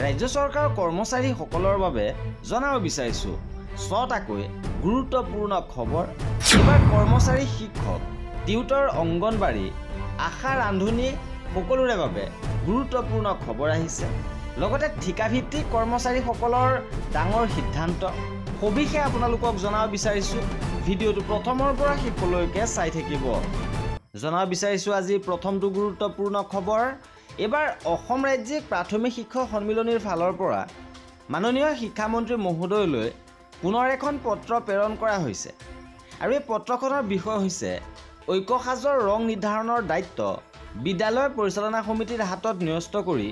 ৰাজ্য চৰকাৰৰ কৰ্মচাৰীসকলৰ বাবে জনাব বিচাৰিছোঁ 6টাকৈ গুৰুত্বপূৰ্ণ খবৰ। এইবাৰ কৰ্মচাৰী, শিক্ষক, টিউটৰ, অংগনবাড়ী, আশা, ৰান্ধনী সকলোৰে বাবে গুৰুত্বপূৰ্ণ খবৰ আহিছে। লগতে ঠিকাভিত্তিক কৰ্মচাৰীসকলৰ ডাঙৰ সিদ্ধান্ত সবিশেষ আপোনালোকক জনাব বিচাৰিছোঁ। ভিডিঅ'টো প্ৰথমৰ পৰা শেষলৈকে চাই থাকিব। জনাব বিচাৰিছোঁ আজিৰ প্ৰথমটো গুৰুত্বপূৰ্ণ খবৰ। এইবাৰ অসম ৰাজ্যিক প্ৰাথমিক শিক্ষক সন্মিলনীৰ ফালৰ পৰা মাননীয় শিক্ষামন্ত্ৰী মহোদয়লৈ পুনৰ এখন পত্ৰ প্ৰেৰণ কৰা হৈছে আৰু এই পত্ৰখনৰ বিষয় হৈছে ঐক্যসাজৰ ৰং নিৰ্ধাৰণৰ দায়িত্ব বিদ্যালয় পৰিচালনা সমিতিৰ হাতত ন্যস্ত কৰি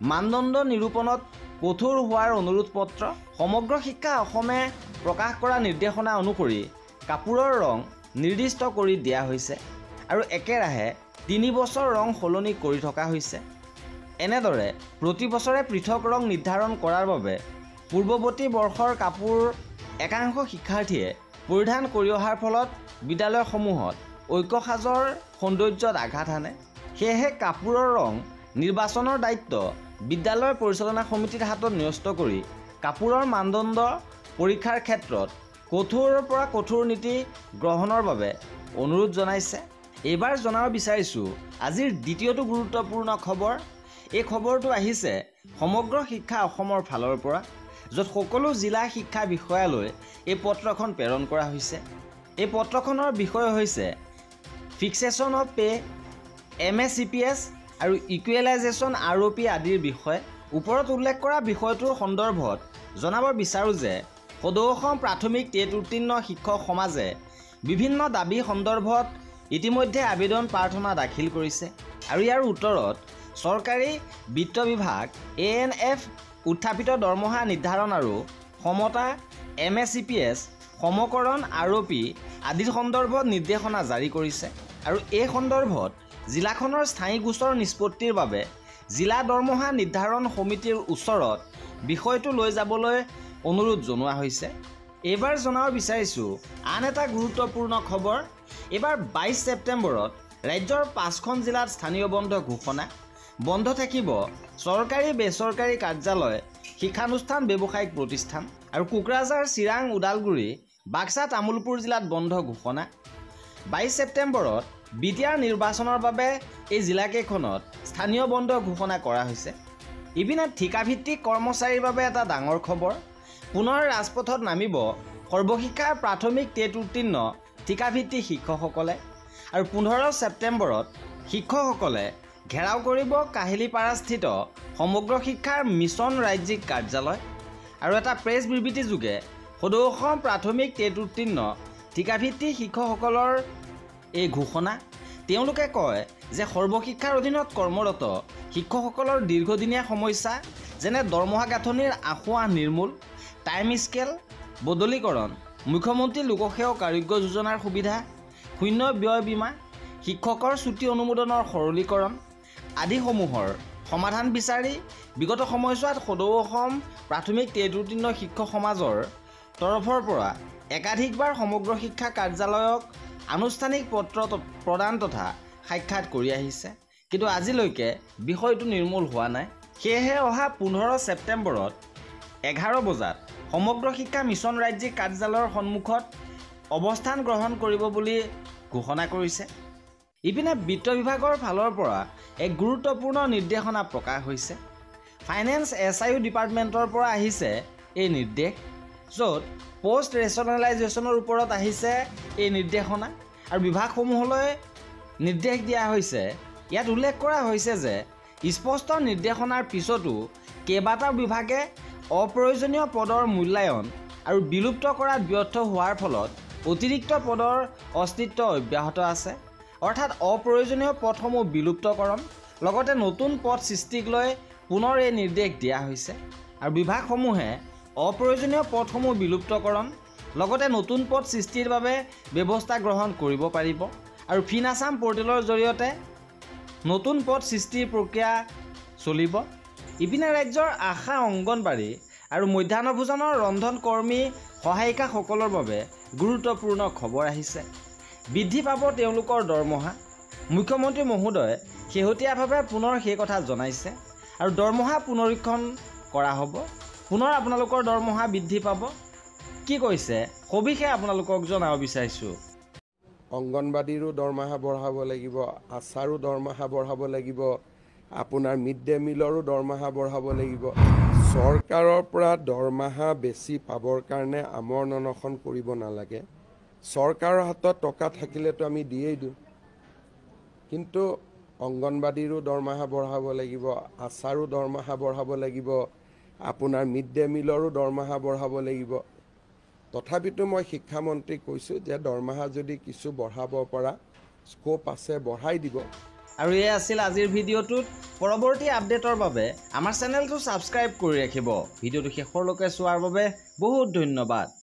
মানদণ্ড নিৰূপণত কঠোৰ হোৱাৰ অনুৰোধ পত্ৰ। সমগ্ৰ শিক্ষা অসমে প্ৰকাশ কৰা নিৰ্দেশনা অনুসৰি কাপোৰৰ ৰং নিৰ্দিষ্ট কৰি দিয়া হৈছে আৰু একেৰাহে 3 বছৰ ৰং সলনি কৰি থকা হৈছে। এনেদৰে প্ৰতি বছৰে পৃথক ৰং নিৰ্ধাৰণ কৰাৰ বাবে পূৰ্বৱৰ্তী বৰ্ষৰ কাপোৰ একাংশ শিক্ষাৰ্থীয়ে পৰিধান কৰি অহাৰ ফলত বিদ্যালয়সমূহত ঐক্যসাজৰ সৌন্দৰ্যত আঘাত হানে। সেয়েহে কাপোৰৰ ৰং নিৰ্বাচনৰ দায়িত্ব বিদ্যালয় পৰিচালনা সমিতিৰ হাতত ন্যস্ত কৰি কাপোৰৰ মানদণ্ড পৰীক্ষাৰ ক্ষেত্ৰত কঠোৰৰ পৰা কঠোৰ নীতি গ্ৰহণৰ বাবে অনুৰোধ জনাইছে। এইবাৰ জনাব বিচাৰিছোঁ আজিৰ দ্বিতীয়টো গুৰুত্বপূৰ্ণ খবৰ। এই খবৰটো আহিছে সমগ্ৰ শিক্ষা অসমৰ ফালৰ পৰা, য'ত সকলো জিলা শিক্ষা বিষয়ালৈ এই পত্ৰখন প্ৰেৰণ কৰা হৈছে। এই পত্ৰখনৰ বিষয় হৈছে ফিক্সেশ্যন অফ পে, MSEPS আৰু ইকুৱেলাইজেশ্যন ROP আদিৰ বিষয়ে। ওপৰত উল্লেখ কৰা বিষয়টোৰ সন্দৰ্ভত জনাব বিচাৰোঁ যে সদৌ অসম প্ৰাথমিক টেট উত্তীৰ্ণ শিক্ষক সমাজে বিভিন্ন দাবী সন্দৰ্ভত ইতিমধ্যে আবেদন প্ৰাৰ্থনা দাখিল কৰিছে আৰু ইয়াৰ উত্তৰত চৰকাৰী বিত্ত বিভাগ ANF উত্থাপিত দৰমহা নিৰ্ধাৰণ আৰু সমতা, MSEPS সমকৰণ ROP আদিৰ সন্দৰ্ভত নিৰ্দেশনা জাৰি কৰিছে আৰু এই সন্দৰ্ভত জিলাখনৰ স্থায়ী গোচৰ নিষ্পত্তিৰ বাবে জিলা দৰমহা নিৰ্ধাৰণ সমিতিৰ ওচৰত বিষয়টো লৈ যাবলৈ অনুৰোধ জনোৱা হৈছে। এইবাৰ জনাব বিচাৰিছোঁ আন এটা গুৰুত্বপূৰ্ণ খবৰ। এইবাৰ 22 ছেপ্টেম্বৰত ৰাজ্যৰ 5খন জিলাত স্থানীয় বন্ধ ঘোষণা। বন্ধ থাকিব চৰকাৰী, বেচৰকাৰী কাৰ্যালয়, শিক্ষানুষ্ঠান, ব্যৱসায়িক প্ৰতিষ্ঠান আৰু কোকৰাঝাৰ, চিৰাং, ওদালগুৰি, বাক্সা, তামুলপুৰ জিলাত বন্ধ ঘোষণা। 22 ছেপ্টেম্বৰত বিটিআৰ নিৰ্বাচনৰ বাবে এই জিলাকেইখনত স্থানীয় বন্ধ ঘোষণা কৰা হৈছে। ইপিনে ঠিকাভিত্তিক কৰ্মচাৰীৰ বাবে এটা ডাঙৰ খবৰ। পুনৰ ৰাজপথত নামিব সৰ্বশিক্ষাৰ প্ৰাথমিক টেট উত্তীৰ্ণ ঠিকাভিত্তিক শিক্ষকসকলে আৰু 15 ছেপ্টেম্বৰত শিক্ষকসকলে ঘেৰাও কৰিব কাহিলীপাৰাস্থিত সমগ্ৰ শিক্ষাৰ মিছন ৰাজ্যিক কাৰ্যালয়। আৰু এটা প্ৰেছ বিবৃতিযোগে সদৌ অসম প্ৰাথমিক টেট উত্তীৰ্ণ ঠিকাভিত্তিক শিক্ষকসকলৰ এই ঘোষণা। তেওঁলোকে কয় যে সৰ্বশিক্ষাৰ অধীনত কৰ্মৰত শিক্ষকসকলৰ দীৰ্ঘদিনীয়া সমস্যা যেনে দৰমহা গাঁথনিৰ আসোঁৱাহ নিৰ্মূল, টাইম স্কেল বদলীকৰণ, মুখ্যমন্ত্ৰী লোকসেৱক আৰোগ্য যোজনাৰ সুবিধা, শূন্য ব্যয় বীমা, শিক্ষকৰ ছুটি অনুমোদনৰ সৰলীকৰণ আদিসমূহৰ সমাধান বিচাৰি বিগত সময়ছোৱাত সদৌ অসম প্ৰাথমিক টেট উত্তীৰ্ণ শিক্ষক সমাজৰ তৰফৰ পৰা একাধিকবাৰ সমগ্ৰ শিক্ষা কাৰ্যালয়ক আনুষ্ঠানিক পত্ৰ প্ৰদান তথা সাক্ষাৎ কৰি আহিছে, কিন্তু আজিলৈকে বিষয়টো নিৰ্মূল হোৱা নাই। সেয়েহে অহা 15 ছেপ্টেম্বৰত 11 বজাত সমগ্ৰ শিক্ষা মিছন ৰাজ্যিক কাৰ্যালয়ৰ সন্মুখত অৱস্থান গ্ৰহণ কৰিব বুলি ঘোষণা কৰিছে। ইপিনে বিত্ত বিভাগৰ ফালৰ পৰা এক গুৰুত্বপূৰ্ণ নিৰ্দেশনা প্ৰকাশ হৈছে। ফাইনেন্স SIU ডিপাৰ্টমেণ্টৰ পৰা আহিছে এই নিৰ্দেশ, য'ত পোষ্ট ৰেচনেলাইজেশ্যনৰ ওপৰত আহিছে এই নিৰ্দেশনা আৰু বিভাগসমূহলৈ নিৰ্দেশ দিয়া হৈছে। ইয়াত উল্লেখ কৰা হৈছে যে স্পষ্ট নিৰ্দেশনাৰ পিছতো কেইবাটাও বিভাগে অপ্ৰয়োজনীয় পদৰ মূল্যায়ন আৰু বিলুপ্ত কৰাত ব্যৰ্থ হোৱাৰ ফলত অতিৰিক্ত পদৰ অস্তিত্ব অব্যাহত আছে। অৰ্থাৎ অপ্ৰয়োজনীয় পদসমূহ বিলুপ্তকৰণ লগতে নতুন পদ সৃষ্টিক লৈ পুনৰ এই নিৰ্দেশ দিয়া হৈছে আৰু বিভাগসমূহে অপ্ৰয়োজনীয় পদসমূহ বিলুপ্তকৰণ লগতে নতুন পদ সৃষ্টিৰ বাবে ব্যৱস্থা গ্ৰহণ কৰিব পাৰিব আৰু ফিন আছাম পৰ্টেলৰ জৰিয়তে নতুন পদ সৃষ্টিৰ প্ৰক্ৰিয়া চলিব। ইপিনে ৰাজ্যৰ আশা, অংগনবাড়ী আৰু মধ্যাহ্ন ভোজনৰ ৰন্ধন কৰ্মী সহায়িকাসকলৰ বাবে গুৰুত্বপূৰ্ণ খবৰ আহিছে। বৃদ্ধি পাব তেওঁলোকৰ দৰমহা। মুখ্যমন্ত্ৰী মহোদয়ে শেহতীয়াভাৱে পুনৰ সেই কথা জনাইছে আৰু দৰমহা পুনৰীক্ষণ কৰা হ'ব। পুনৰ আপোনালোকৰ দৰমহা বৃদ্ধি পাব। কি কৈছে সবিশেষ আপোনালোকক জনাব বিচাৰিছোঁ। অংগনবাড়ীৰো দৰমহা বঢ়াব লাগিব, আশাৰো দৰমহা বঢ়াব লাগিব, আপোনাৰ মিড ডে মিলৰো দৰমহা বঢ়াব লাগিব। চৰকাৰৰ পৰা দৰমহা বেছি পাবৰ কাৰণে আমৰ অনশন কৰিব নালাগে। চৰকাৰৰ হাতত টকা থাকিলেতো আমি দিয়েই দিওঁ, কিন্তু অংগনবাড়ীৰো দৰমহা বঢ়াব লাগিব, আশাৰো দৰমহা বঢ়াব লাগিব, আপোনাৰ মিড ডে মিলৰো দৰমহা বঢ়াব লাগিব। তথাপিতো মই শিক্ষামন্ত্ৰীক কৈছোঁ যে দৰমহা যদি কিছু বঢ়াব পৰা স্ক'প আছে বঢ়াই দিব। আৰু এই আছিল আজিৰ ভিডিঅ'টোত। পৰৱৰ্তী আপডেটৰ বাবে আমাৰ চেনেলটো ছাবস্ক্ৰাইব কৰি ৰাখিব। ভিডিঅ'টো শেষৰলৈকে চোৱাৰ বাবে বহুত ধন্যবাদ।